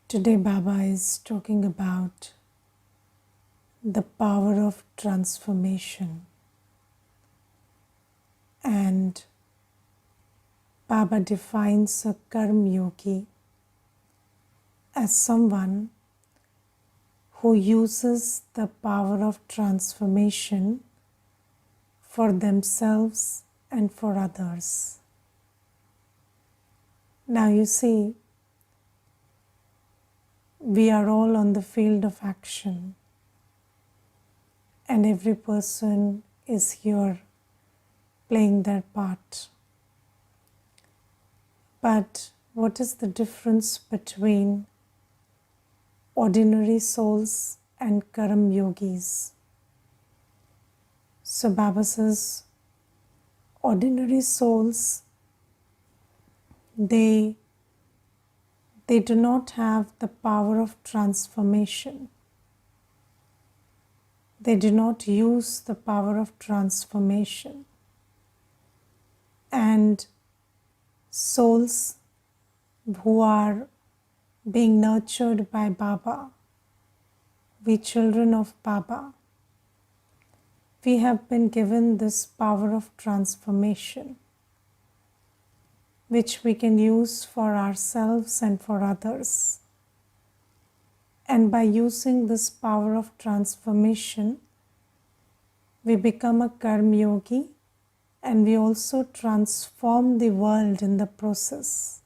Today, Baba is talking about the power of transformation, and Baba defines a Karma Yogi as someone who uses the power of transformation for themselves and for others. Now, you see, we are all on the field of action, and every person is here playing their part. But what is the difference between ordinary souls and Karma Yogis? So Baba says, ordinary souls, they do not have the power of transformation. They do not use the power of transformation. And souls who are being nurtured by Baba, we children of Baba, we have been given this power of transformation, which we can use for ourselves and for others. And by using this power of transformation, we become a Karma Yogi, and we also transform the world in the process.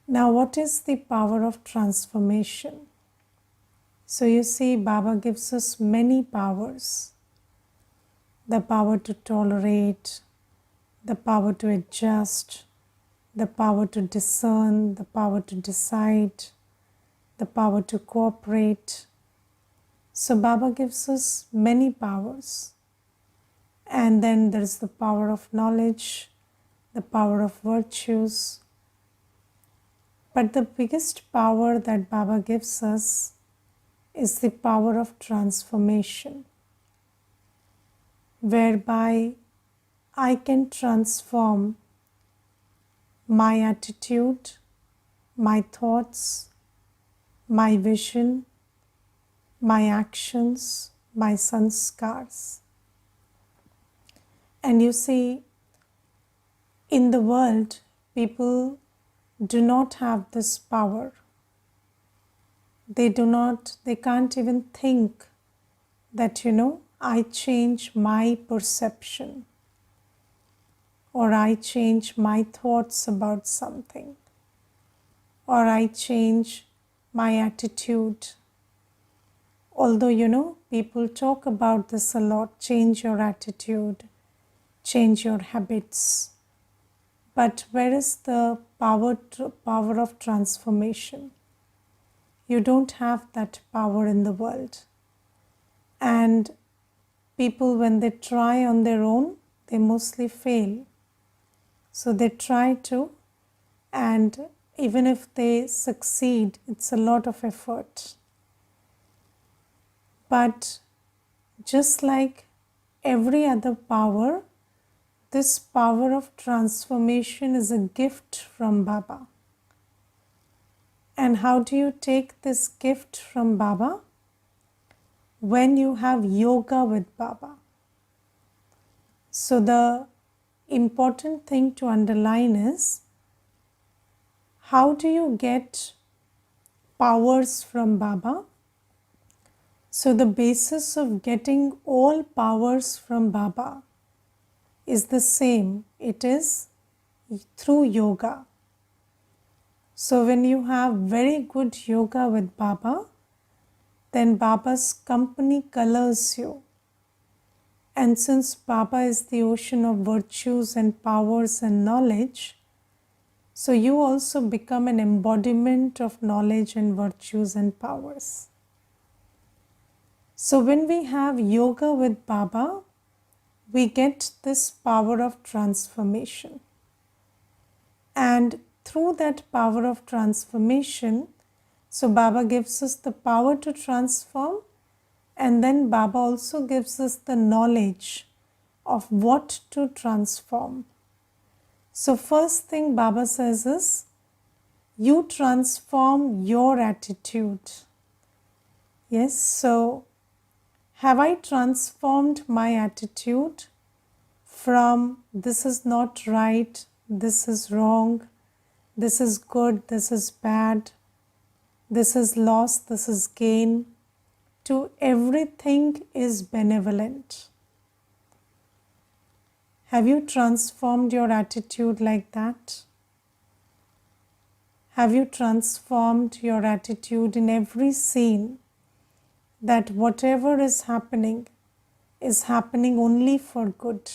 Now, what is the power of transformation? So you see, Baba gives us many powers. The power to tolerate, the power to adjust, the power to discern, the power to decide, the power to cooperate. So Baba gives us many powers. And then there's the power of knowledge, the power of virtues. But the biggest power that Baba gives us is the power of transformation, whereby I can transform my attitude, my thoughts, my vision, my actions, my sanskars. And you see, in the world, people do not have this power. They can't even think that, I change my perception or I change my thoughts about something or I change my attitude. Although, people talk about this a lot, change your attitude, change your habits. But where is the power of transformation? You don't have that power in the world. And people, when they try on their own, they mostly fail. So they try to, and even if they succeed, it's a lot of effort. But just like every other power, this power of transformation is a gift from Baba. And how do you take this gift from Baba? When you have yoga with Baba. So the important thing to underline is, how do you get powers from Baba? So the basis of getting all powers from Baba is the same. It is through yoga. So when you have very good yoga with Baba, then Baba's company colors you. And since Baba is the ocean of virtues and powers and knowledge, so you also become an embodiment of knowledge and virtues and powers. So when we have yoga with Baba, we get this power of transformation. And through that power of transformation, so Baba gives us the power to transform, and then Baba also gives us the knowledge of what to transform. So first thing Baba says is, you transform your attitude. Yes, so have I transformed my attitude from this is not right, this is wrong, this is good, this is bad, this is loss, this is gain, to everything is benevolent? Have you transformed your attitude like that? Have you transformed your attitude in every scene, that whatever is happening only for good?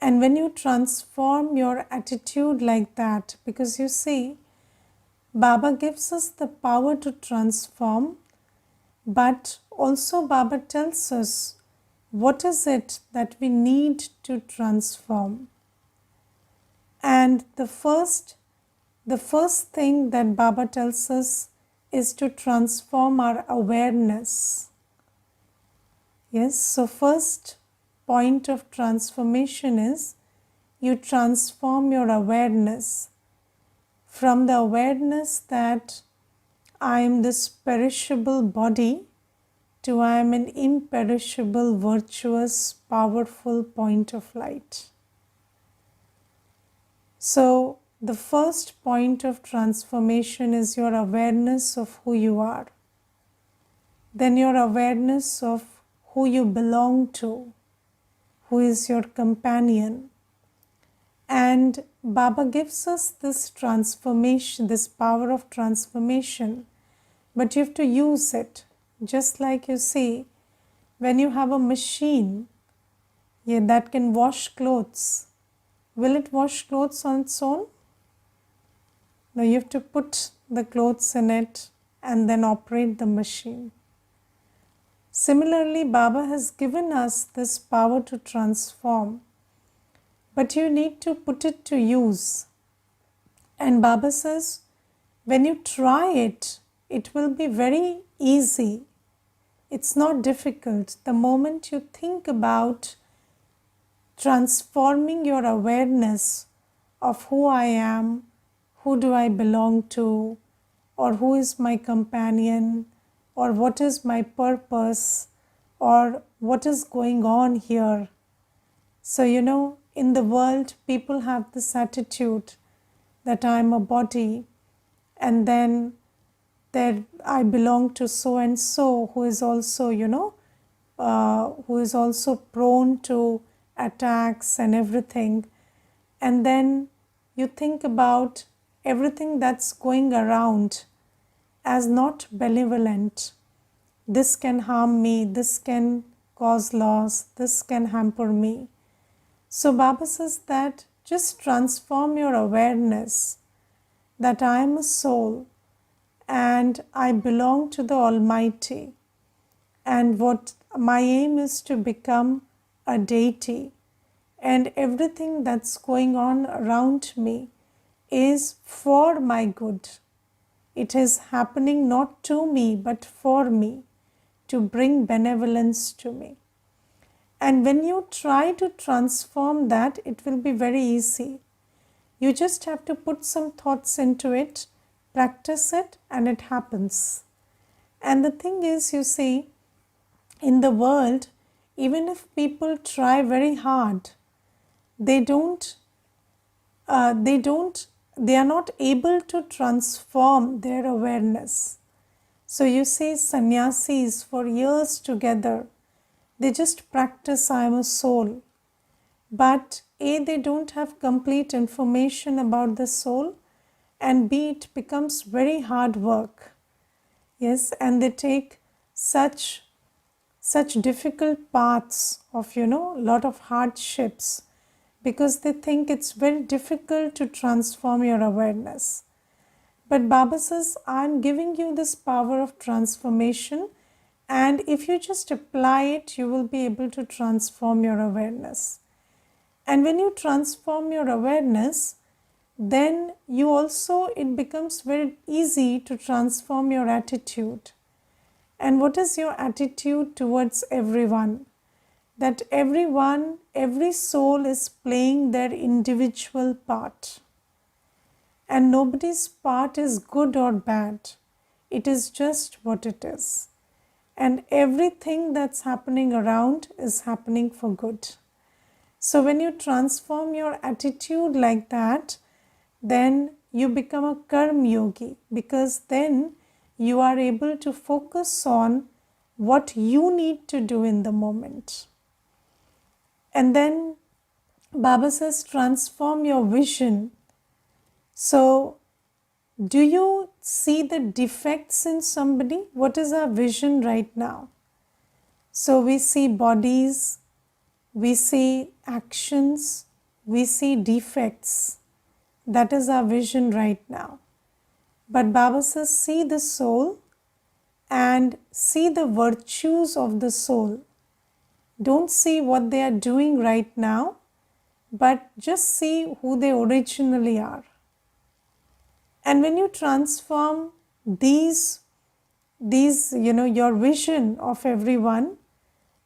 And when you transform your attitude like that, because you see, Baba gives us the power to transform, but also Baba tells us what is it that we need to transform. And the first thing that Baba tells us is to transform our awareness. Yes, so first point of transformation is you transform your awareness from the awareness that I am this perishable body to I am an imperishable, virtuous, powerful point of light. So the first point of transformation is your awareness of who you are. Then your awareness of who you belong to, who is your companion. And Baba gives us this transformation, this power of transformation, but you have to use it. Just like you see, when you have a machine that can wash clothes, will it wash clothes on its own? No, you have to put the clothes in it and then operate the machine. Similarly, Baba has given us this power to transform, but you need to put it to use. And Baba says, when you try it, it will be very easy. It's not difficult. The moment you think about transforming your awareness of who I am, who do I belong to, or who is my companion, or what is my purpose, or what is going on here. So, in the world, people have this attitude that I am a body, and then that I belong to so and so, who is also, who is also prone to attacks and everything. And then you think about everything that's going around as not benevolent. This can harm me, this can cause loss, this can hamper me. So Baba says that just transform your awareness that I am a soul and I belong to the Almighty, and what my aim is to become a deity, and everything that's going on around me is for my good. It is happening not to me but for me, to bring benevolence to me. And when you try to transform that, it will be very easy. You just have to put some thoughts into it, practice it, and it happens. And the thing is, you see, in the world, even if people try very hard, they are not able to transform their awareness. So you see sannyasis for years together, they just practice I am a soul. But A, they don't have complete information about the soul, and B, it becomes very hard work. Yes, and they take such difficult paths of, lot of hardships, because they think it's very difficult to transform your awareness. But Baba says, I'm giving you this power of transformation, and if you just apply it, you will be able to transform your awareness. And when you transform your awareness, then it becomes very easy to transform your attitude. And what is your attitude towards everyone? That every soul is playing their individual part. And nobody's part is good or bad. It is just what it is. And everything that's happening around is happening for good. So when you transform your attitude like that, then you become a karma yogi, because then you are able to focus on what you need to do in the moment. And then Baba says, transform your vision. So, do you see the defects in somebody? What is our vision right now? So, we see bodies, we see actions, we see defects. That is our vision right now. But Baba says, see the soul and see the virtues of the soul. Don't see what they are doing right now, but just see who they originally are. And when you transform these your vision of everyone,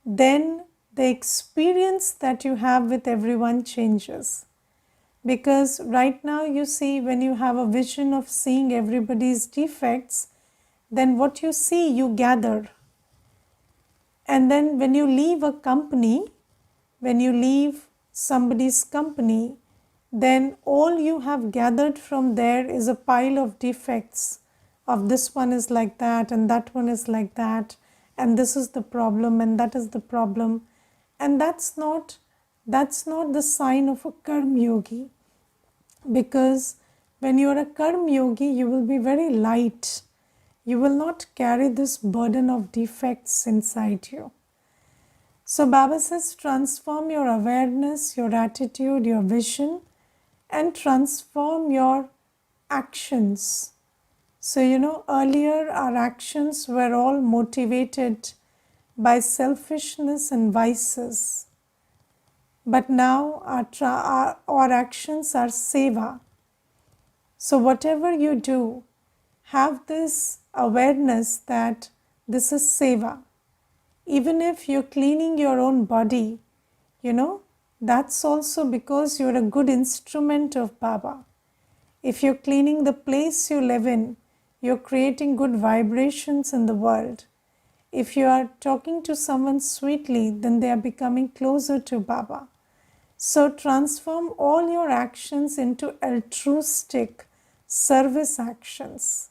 then the experience that you have with everyone changes. Because right now you see, when you have a vision of seeing everybody's defects, then what you see you gather. And then when you leave a company, when you leave somebody's company, then all you have gathered from there is a pile of defects of this one is like that and that one is like that and this is the problem and that is the problem. And that's not the sign of a karma yogi, because when you are a karma yogi, you will be very light. You will not carry this burden of defects inside you. So Baba says, transform your awareness, your attitude, your vision, and transform your actions. So, earlier our actions were all motivated by selfishness and vices. But now our actions are seva. So whatever you do, have this awareness that this is seva. Even if you're cleaning your own body, that's also because you're a good instrument of Baba. If you're cleaning the place you live in, you're creating good vibrations in the world. If you are talking to someone sweetly, then they are becoming closer to Baba. So transform all your actions into altruistic service actions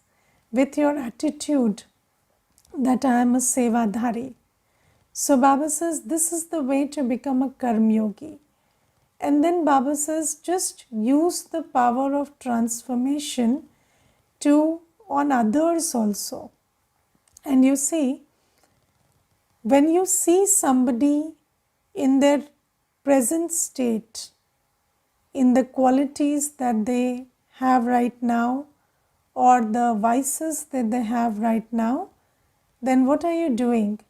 with your attitude that I am a sevadhari. So Baba says, this is the way to become a karma yogi. And then Baba says, just use the power of transformation on others also. And you see, when you see somebody in their present state, in the qualities that they have right now, or the vices that they have right now, then what are you doing?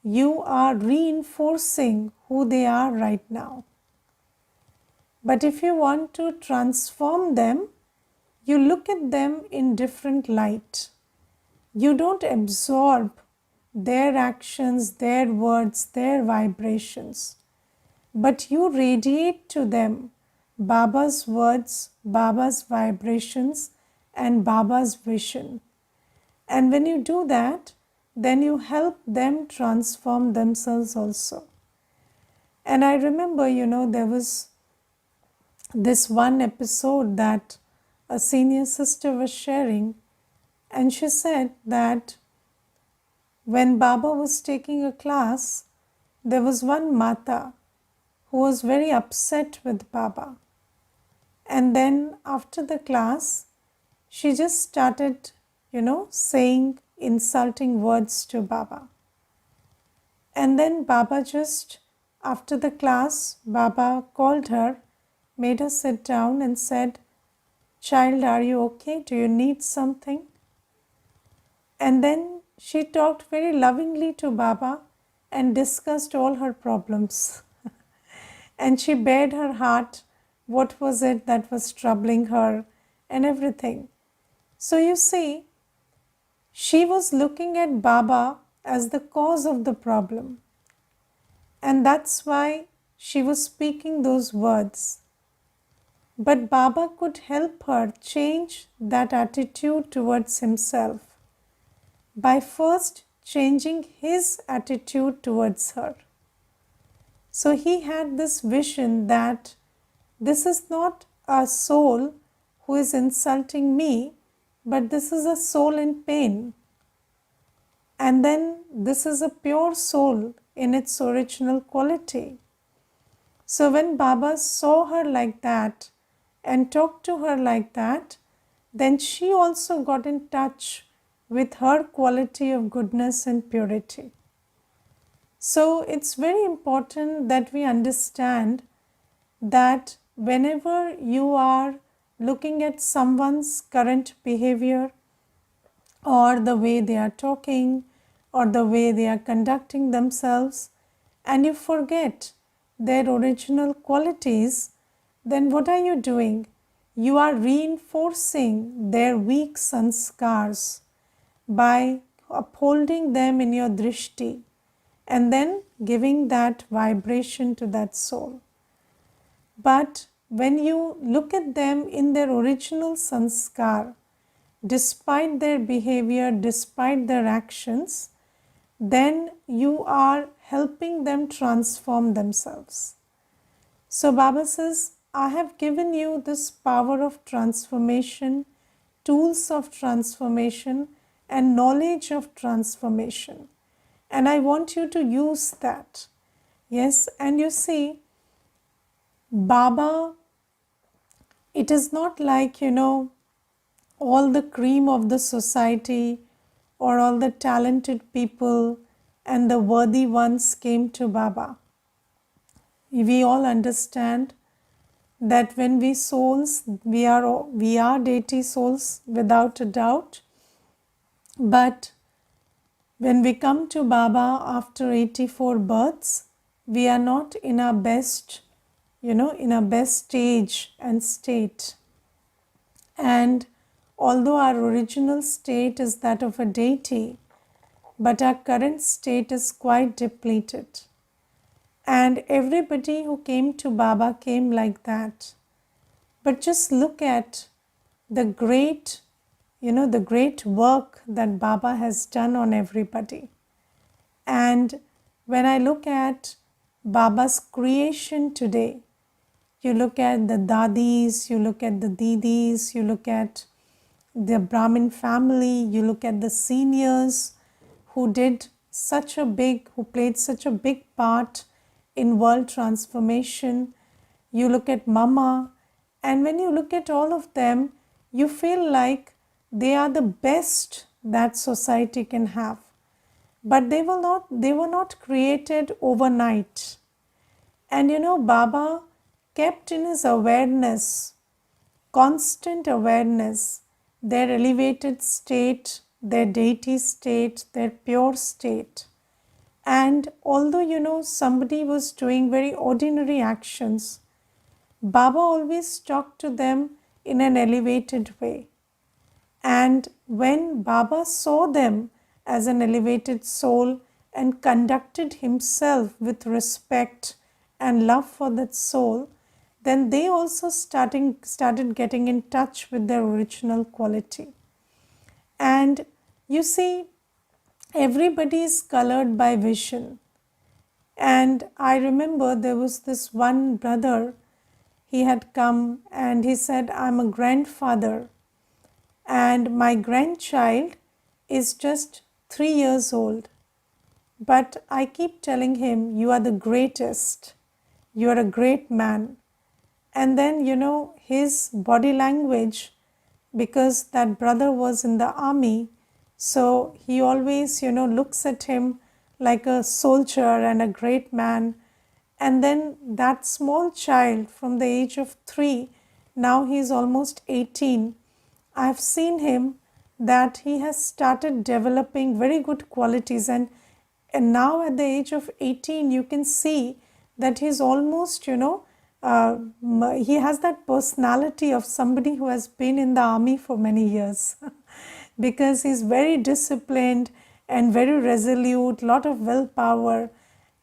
You are reinforcing who they are right now. But if you want to transform them, you look at them in different light. You don't absorb their actions, their words, their vibrations, but you radiate to them Baba's words, Baba's vibrations, and Baba's vision. And when you do that, then you help them transform themselves also. And I remember, there was this one episode that a senior sister was sharing, and she said that when Baba was taking a class, there was one Mata who was very upset with Baba. And then after the class, she just started, saying insulting words to Baba. And then Baba just, after the class, Baba called her, made her sit down and said, "Child, are you okay? Do you need something?" And then she talked very lovingly to Baba and discussed all her problems. And she bared her heart, what was it that was troubling her and everything. So you see, she was looking at Baba as the cause of the problem. And that's why she was speaking those words. But Baba could help her change that attitude towards himself by first changing his attitude towards her. So he had this vision that this is not a soul who is insulting me, but this is a soul in pain. And then this is a pure soul in its original quality. So when Baba saw her like that and talked to her like that, then she also got in touch with her quality of goodness and purity. So it's very important that we understand that whenever you are looking at someone's current behavior or the way they are talking or the way they are conducting themselves, and you forget their original qualities, then what are you doing? You are reinforcing their weak sanskars by upholding them in your drishti and then giving that vibration to that soul. But when you look at them in their original sanskar, despite their behavior, despite their actions, then you are helping them transform themselves. So Baba says, I have given you this power of transformation, tools of transformation, and knowledge of transformation. And I want you to use that. Yes, and you see, Baba, it is not like, all the cream of the society or all the talented people and the worthy ones came to Baba. We all understand that when we souls, we are deity souls without a doubt. But when we come to Baba after 84 births, we are not in our best, in our best stage and state. And although our original state is that of a deity, but our current state is quite depleted. And everybody who came to Baba came like that. But just look at the great, the great work that Baba has done on everybody. And when I look at Baba's creation today, you look at the dadis, you look at the didis, you look at the Brahmin family, you look at the seniors who played such a big part in world transformation. You look at Mama, and when you look at all of them, you feel like they are the best that society can have. But they were not created overnight. And Baba kept in his awareness, constant awareness, their elevated state, their deity state, their pure state. And although somebody was doing very ordinary actions, Baba always talked to them in an elevated way. And when Baba saw them as an elevated soul and conducted himself with respect and love for that soul, then they also started getting in touch with their original quality. And you see, everybody is colored by vision. And I remember there was this one brother, he had come and he said, I'm a grandfather and my grandchild is just 3 years old. But I keep telling him, you are the greatest, you are a great man. And then, his body language, because that brother was in the army, so he always, looks at him like a soldier and a great man. And then that small child from the age of 3, now he is almost 18. I have seen him that he has started developing very good qualities, and now at the age of 18 you can see that he is almost, he has that personality of somebody who has been in the army for many years because he's very disciplined and very resolute, lot of willpower.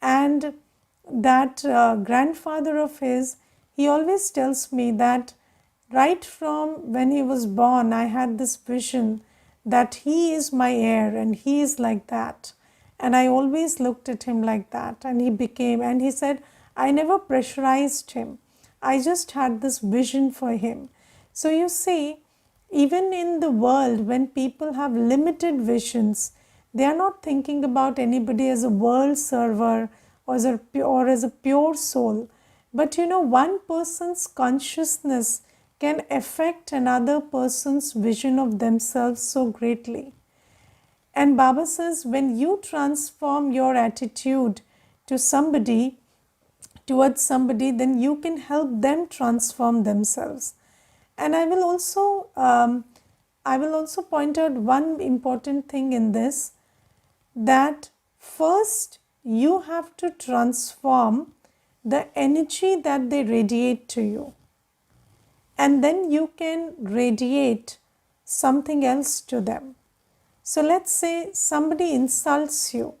And that grandfather of his, he always tells me that Right from when he was born, I had this vision that he is my heir and he is like that. And I always looked at him like that. And and he said, I never pressurized him. I just had this vision for him. So you see, even in the world, when people have limited visions, they are not thinking about anybody as a world server or as a pure soul. But one person's consciousness can affect another person's vision of themselves so greatly. And Baba says, when you transform your attitude to somebody, towards somebody, then you can help them transform themselves. And I will also point out one important thing in this, that first you have to transform the energy that they radiate to you, and then you can radiate something else to them. So let's say somebody insults you,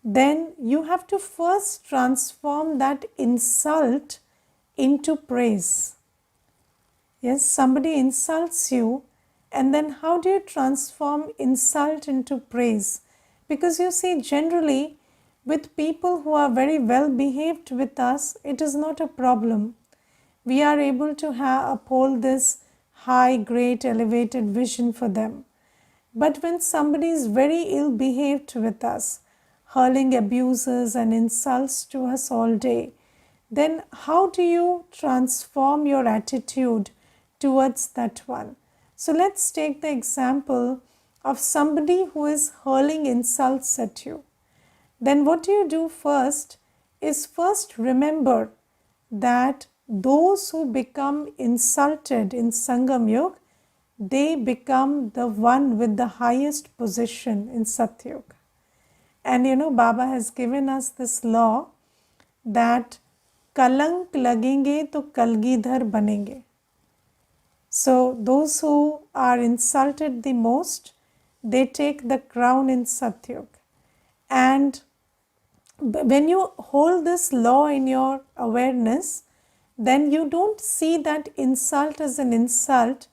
then you have to first transform that insult into praise. Yes, somebody insults you, and then how do you transform insult into praise? Because you see, generally, with people who are very well behaved with us, it is not a problem. We are able to uphold this high, great, elevated vision for them. But when somebody is very ill behaved with us, hurling abuses and insults to us all day, then how do you transform your attitude towards that one? So let's take the example of somebody who is hurling insults at you. Then what you do first is first remember that those who become insulted in Sangam Yuga, they become the one with the highest position in Satyug. And Baba has given us this law that kalank lagenge to kalgidhar banenge. So those who are insulted the most, they take the crown in Satyug. And when you hold this law in your awareness, then you don't see that insult as an insult,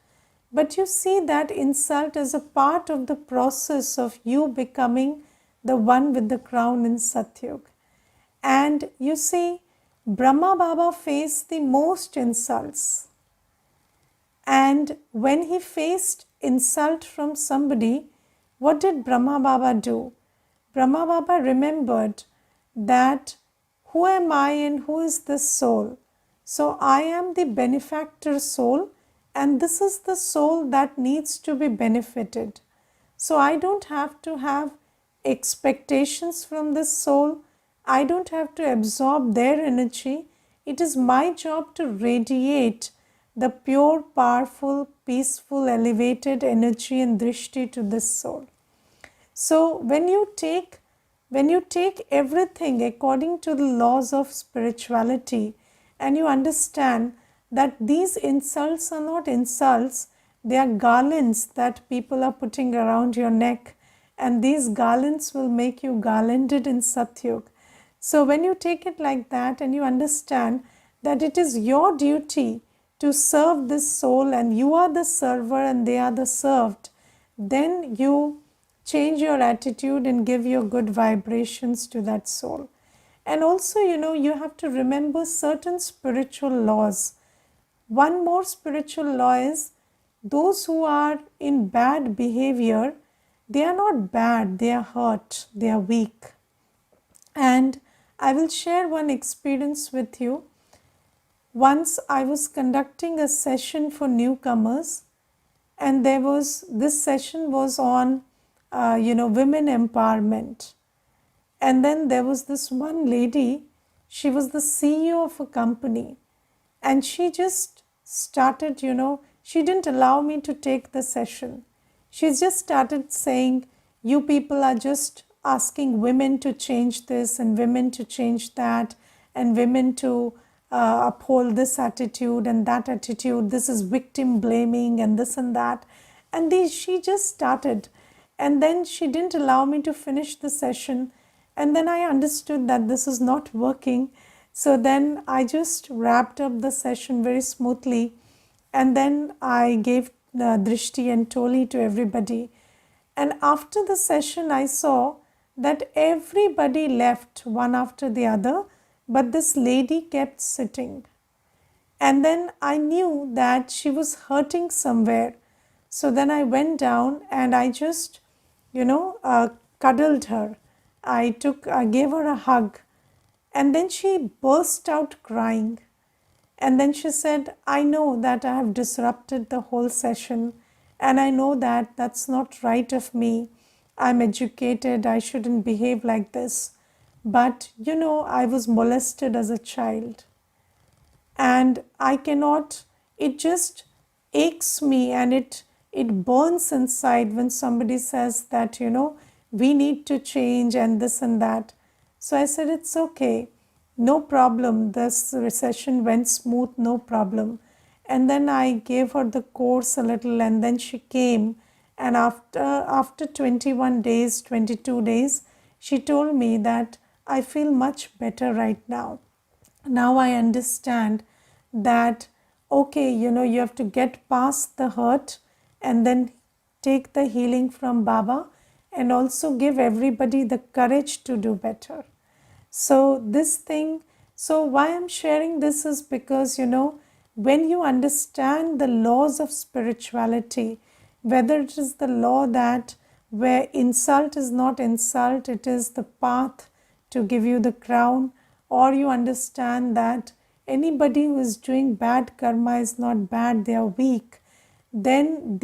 but you see that insult as a part of the process of you becoming the one with the crown in Satyug. And you see, Brahma Baba faced the most insults. And when he faced insult from somebody, what did Brahma Baba do? Brahma Baba remembered that who am I and who is this soul? So I am the benefactor soul, and this is the soul that needs to be benefited. So I don't have to have expectations from this soul. I don't have to absorb their energy. It is my job to radiate the pure, powerful, peaceful, elevated energy and drishti to this soul. So when you take everything according to the laws of spirituality, and you understand that these insults are not insults, they are garlands that people are putting around your neck, and these garlands will make you garlanded in Satyug. So when you take it like that and you understand that it is your duty to serve this soul and you are the server and they are the served, then you change your attitude and give your good vibrations to that soul. And also, you have to remember certain spiritual laws. One more spiritual law is those who are in bad behavior, they are not bad, they are hurt, they are weak. And I will share one experience with you. Once I was conducting a session for newcomers, and this session was on women empowerment. And then there was this one lady, she was the CEO of a company, and she just started, she didn't allow me to take the session. She just started saying, you people are just asking women to change this and women to change that and women to uphold this attitude and that attitude. This is victim blaming and this and that. And she just started. And then she didn't allow me to finish the session. And then I understood that this is not working. So then I just wrapped up the session very smoothly. And then I gave Drishti and Toli to everybody. And after the session, I saw that everybody left one after the other, but this lady kept sitting. And then I knew that she was hurting somewhere. So then I went down and I just, cuddled her. I gave her a hug. And then she burst out crying. And then she said, I know that I have disrupted the whole session, and I know that that's not right of me. I'm educated, I shouldn't behave like this. But I was molested as a child, and I cannot, it just aches me, and it burns inside when somebody says that, we need to change and this and that. So I said, it's okay, no problem. This session went smooth, no problem. And then I gave her the course a little, and then she came. And after 21 days, 22 days, she told me that I feel much better right now. Now I understand that, okay, you have to get past the hurt and then take the healing from Baba, and also give everybody the courage to do better. So this thing, so why I'm sharing this is because, when you understand the laws of spirituality, whether it is the law that where insult is not insult, it is the path to give you the crown, or you understand that anybody who is doing bad karma is not bad, they are weak, then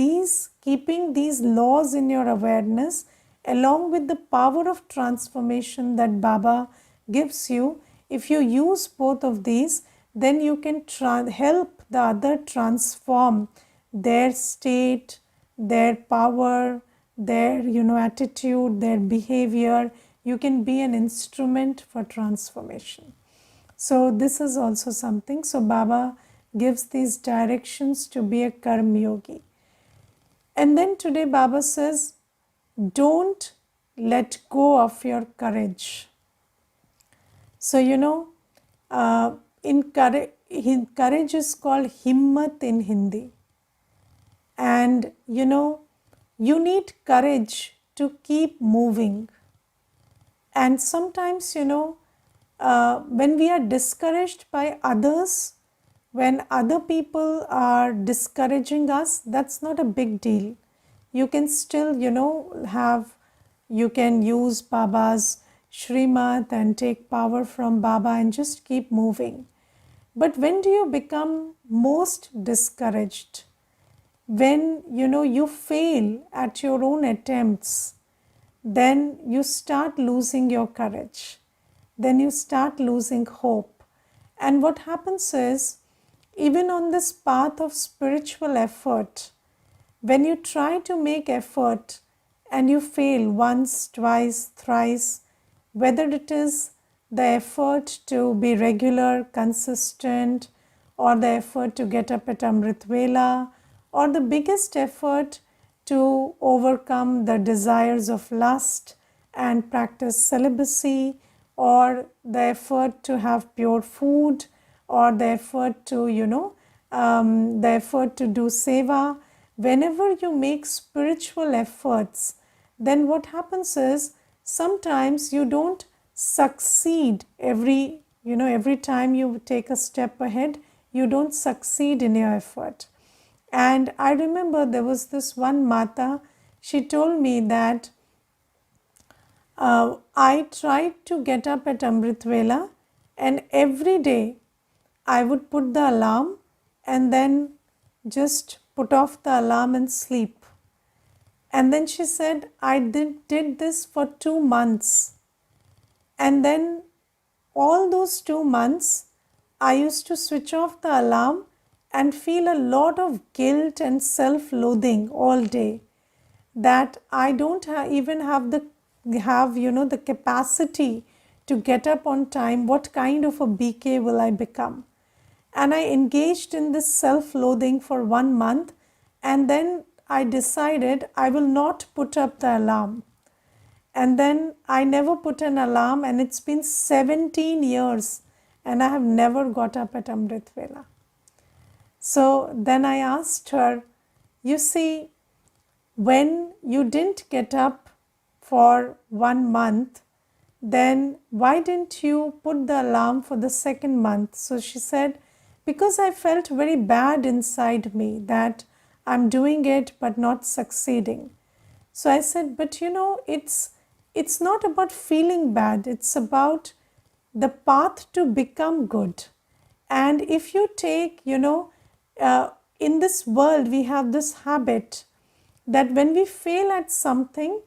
keeping these laws in your awareness, along with the power of transformation that Baba gives you, if you use both of these, then you can help the other transform their state, their power, their attitude, their behavior. You can be an instrument for transformation. So this is also something. So Baba gives these directions to be a karma yogi. And then today Baba says, don't let go of your courage. So courage is called himmat in Hindi. And you need courage to keep moving. And sometimes when we are discouraged by others, when other people are discouraging us, that's not a big deal. You can still you can use Baba's Shrimat and take power from Baba and just keep moving. But when do you become most discouraged? When you fail at your own attempts, then you start losing your courage. Then you start losing hope. And what happens is, even on this path of spiritual effort, when you try to make effort and you fail once, twice, thrice, whether it is the effort to be regular, consistent, or the effort to get up at Amrit Vela, or the biggest effort to overcome the desires of lust and practice celibacy, or the effort to have pure food, or the effort to the effort to do seva. Whenever you make spiritual efforts, then what happens is, sometimes you don't succeed every time you take a step ahead, you don't succeed in your effort. And I remember there was this one Mata, she told me that I tried to get up at Amrit Vela, and every day I would put the alarm and then just put off the alarm and sleep. And then she said, I did this for 2 months. And then all those 2 months, I used to switch off the alarm and feel a lot of guilt and self-loathing all day, that I don't even have the capacity to get up on time. What kind of a BK will I become? And I engaged in this self-loathing for 1 month, and then I decided I will not put up the alarm. And then I never put an alarm, and it's been 17 years and I have never got up at Amrit Vela. So then I asked her, you see, when you didn't get up for 1 month, then why didn't you put the alarm for the second month? So she said, because I felt very bad inside me that I'm doing it but not succeeding. So I said, but it's not about feeling bad, it's about the path to become good. And if you take, in this world, we have this habit that when we fail at something,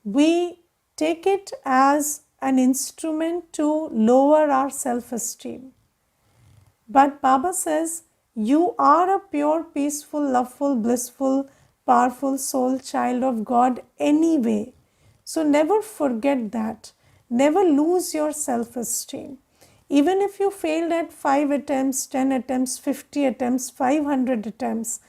we take it as an instrument to lower our self esteem. But Baba says, you are a pure, peaceful, loveful, blissful, powerful soul, child of God anyway. So never forget that. Never lose your self esteem. Even if you failed at 5 attempts, 10 attempts, 50 attempts, 500 attempts,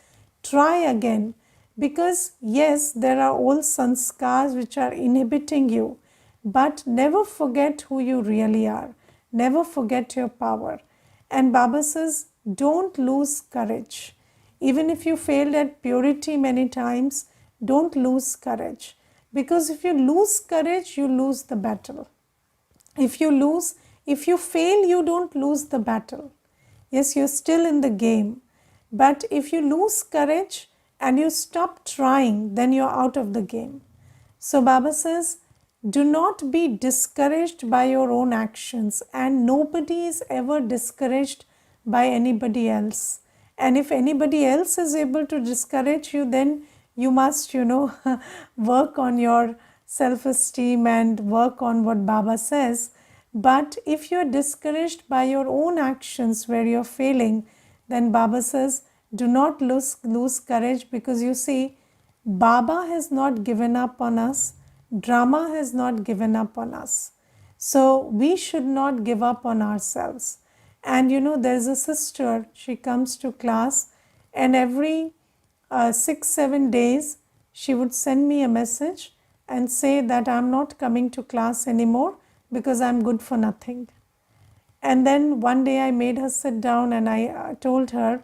try again. Because yes, there are old sanskars which are inhibiting you, but never forget who you really are. Never forget your power. And Baba says, don't lose courage. Even if you failed at purity many times, don't lose courage. Because if you lose courage, you lose the battle. If you fail, you don't lose the battle. Yes, you're still in the game. But if you lose courage and you stop trying, then you're out of the game. So Baba says, do not be discouraged by your own actions, and nobody is ever discouraged by anybody else. And if anybody else is able to discourage you, then you must, work on your self-esteem and work on what Baba says. But if you're discouraged by your own actions where you're failing, then Baba says, do not lose courage, because you see, Baba has not given up on us. Drama has not given up on us. So we should not give up on ourselves. And there's a sister, she comes to class, and every 6-7 days she would send me a message and say that I'm not coming to class anymore because I'm good for nothing. And then one day I made her sit down and I told her,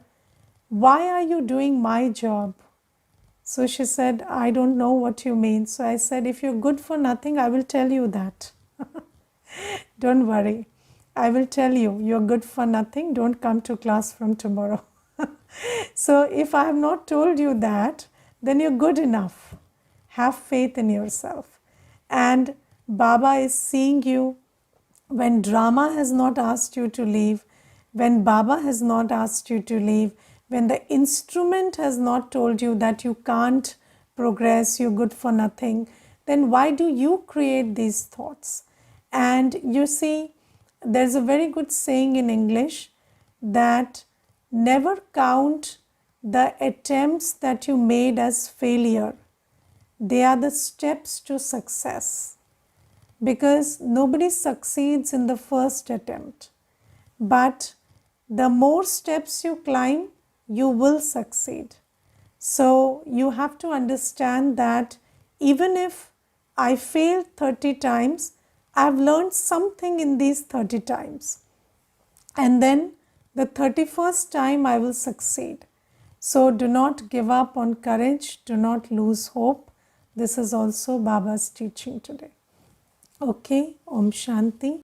why are you doing my job? So she said, I don't know what you mean. So I said, if you're good for nothing, I will tell you that. Don't worry. I will tell you, you're good for nothing. Don't come to class from tomorrow. So if I have not told you that, then you're good enough. Have faith in yourself. And Baba is seeing you when drama has not asked you to leave, when Baba has not asked you to leave, when the instrument has not told you that you can't progress, you're good for nothing, then why do you create these thoughts? And you see, there's a very good saying in English that never count the attempts that you made as failure. They are the steps to success. Because nobody succeeds in the first attempt. But the more steps you climb, you will succeed. So you have to understand that even if I failed 30 times, I've learned something in these 30 times. And then the 31st time I will succeed. So do not give up on courage, do not lose hope. This is also Baba's teaching today. Okay, Om Shanti.